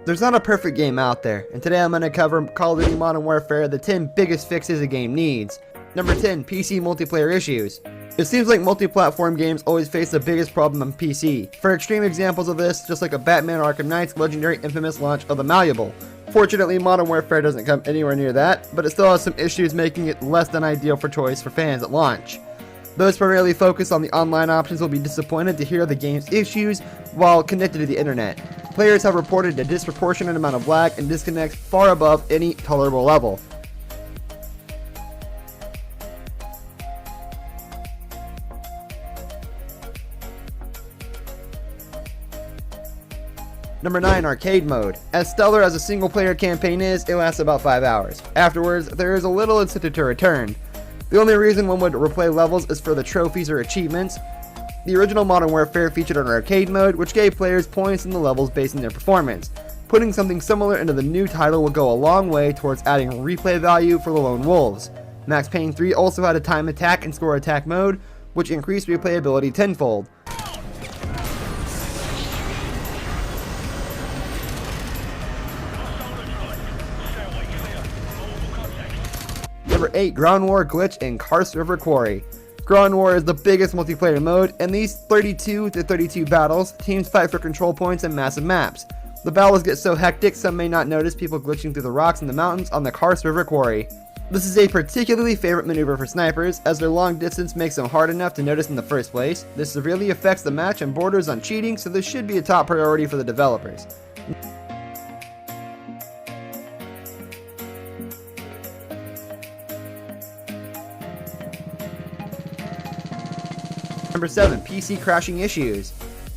There's not a perfect game out there, and today I'm going to cover Call of Duty Modern Warfare, the 10 biggest fixes a game needs. Number 10, PC multiplayer issues. It seems like multi-platform games always face the biggest problem on PC. For extreme examples of this, just like a Batman Arkham Knight's legendary infamous launch of the Malleable. Fortunately, Modern Warfare doesn't come anywhere near that, but it still has some issues making it less than ideal for choice for fans at launch. Those primarily focused on the online options will be disappointed to hear the game's issues while connected to the internet. Players have reported a disproportionate amount of lag and disconnects far above any tolerable level. Number 9, Arcade Mode. As stellar as a single player campaign is, it lasts about 5 hours. Afterwards, there is a little incentive to return. The only reason one would replay levels is for the trophies or achievements. The original Modern Warfare featured an arcade mode, which gave players points in the levels based on their performance. Putting something similar into the new title will go a long way towards adding replay value for the Lone Wolves. Max Payne 3 also had a time attack and score attack mode, which increased replayability tenfold. Number 8, Ground War Glitch in Karst River Quarry. Ground War is the biggest multiplayer mode, and these 32 to 32 battles, teams fight for control points and massive maps. The battles get so hectic some may not notice people glitching through the rocks in the mountains on the Karst River Quarry. This is a particularly favorite maneuver for snipers, as their long distance makes them hard enough to notice in the first place. This severely affects the match and borders on cheating, so this should be a top priority for the developers. Number 7, PC crashing issues.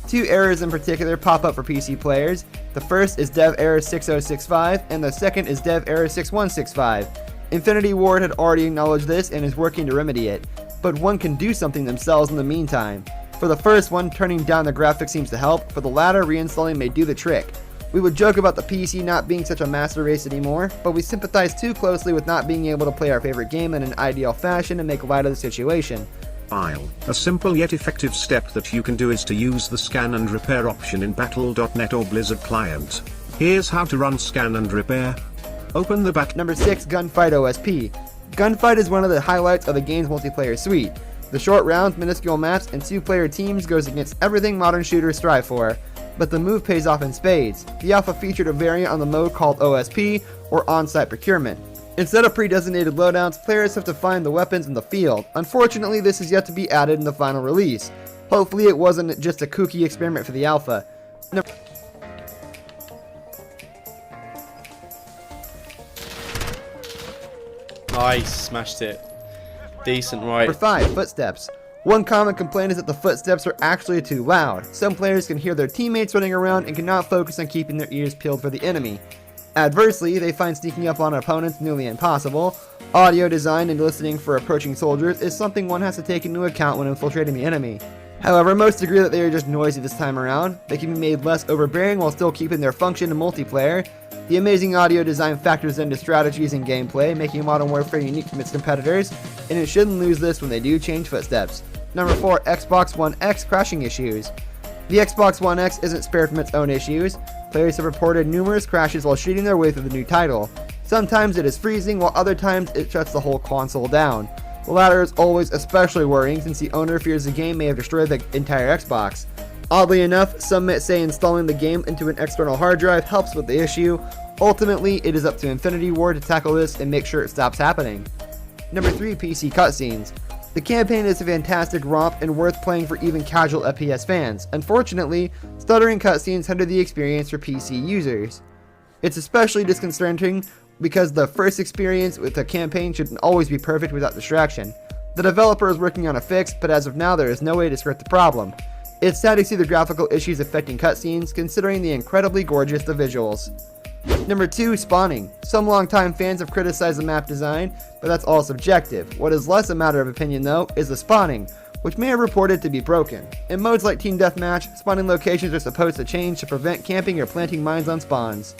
Two errors in particular pop up for PC players. The first is dev error 6065 and the second is dev error 6165. Infinity Ward had already acknowledged this and is working to remedy it, but one can do something themselves in the meantime. For the first one, turning down the graphics seems to help. For the latter, reinstalling may do the trick. We would joke about the PC not being such a master race anymore, but we sympathize too closely with not being able to play our favorite game in an ideal fashion and make light of the situation. A simple yet effective step that you can do is to use the scan and repair option in battle.net or Blizzard client. Here's how to run scan and repair. Open the Number 6, Gunfight OSP. Gunfight is one of the highlights of the game's multiplayer suite. The short rounds, minuscule maps, and two-player teams goes against everything modern shooters strive for, but the move pays off in spades. The alpha featured a variant on the mode called OSP, or on-site procurement. Instead of pre-designated loadouts, players have to find the weapons in the field. Unfortunately, this is yet to be added in the final release. Hopefully it wasn't just a kooky experiment for the alpha. Nice, smashed it. Decent, right. Number 5, Footsteps. One common complaint is that the footsteps are actually too loud. Some players can hear their teammates running around and cannot focus on keeping their ears peeled for the enemy. Adversely, they find sneaking up on opponents nearly impossible. Audio design and listening for approaching soldiers is something one has to take into account when infiltrating the enemy. However, most agree that they are just noisy this time around. They can be made less overbearing while still keeping their function in multiplayer. The amazing audio design factors into strategies and gameplay, making Modern Warfare unique from its competitors, and it shouldn't lose this when they do change footsteps. Number 4, Xbox One X crashing issues. The Xbox One X isn't spared from its own issues. Players have reported numerous crashes while shooting their way through the new title. Sometimes it is freezing, while other times it shuts the whole console down. The latter is always especially worrying since the owner fears the game may have destroyed the entire Xbox. Oddly enough, some may say installing the game into an external hard drive helps with the issue. Ultimately, it is up to Infinity Ward to tackle this and make sure it stops happening. Number 3, PC cutscenes. The campaign is a fantastic romp and worth playing for even casual FPS fans. Unfortunately, stuttering cutscenes hinder the experience for PC users. It's especially disconcerting because the first experience with a campaign shouldn't always be perfect without distraction. The developer is working on a fix, but as of now there is no way to skirt the problem. It's sad to see the graphical issues affecting cutscenes, considering the incredibly gorgeous the visuals. Number 2, spawning. Some longtime fans have criticized the map design, but that's all subjective. What is less a matter of opinion though, is the spawning, which may have reported to be broken. In modes like Team Deathmatch, spawning locations are supposed to change to prevent camping or planting mines on spawns.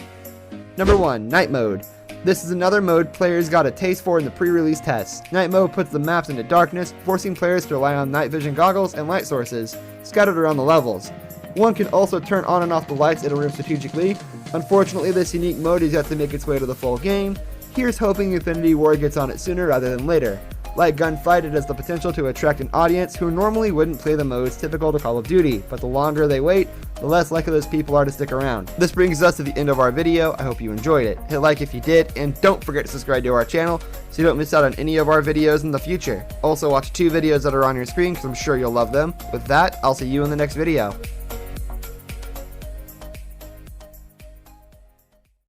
Number 1, Night Mode. This is another mode players got a taste for in the pre-release tests. Night Mode puts the maps into darkness, forcing players to rely on night vision goggles and light sources, scattered around the levels. One can also turn on and off the lights in a room strategically, Unfortunately, this unique mode is yet to make its way to the full game. Here's hoping Infinity Ward gets on it sooner rather than later. Like Gunfight, it has the potential to attract an audience who normally wouldn't play the modes typical to Call of Duty, but the longer they wait, the less likely those people are to stick around. This brings us to the end of our video. I hope you enjoyed it. Hit like if you did, and don't forget to subscribe to our channel so you don't miss out on any of our videos in the future. Also watch 2 videos that are on your screen because I'm sure you'll love them. With that, I'll see you in the next video.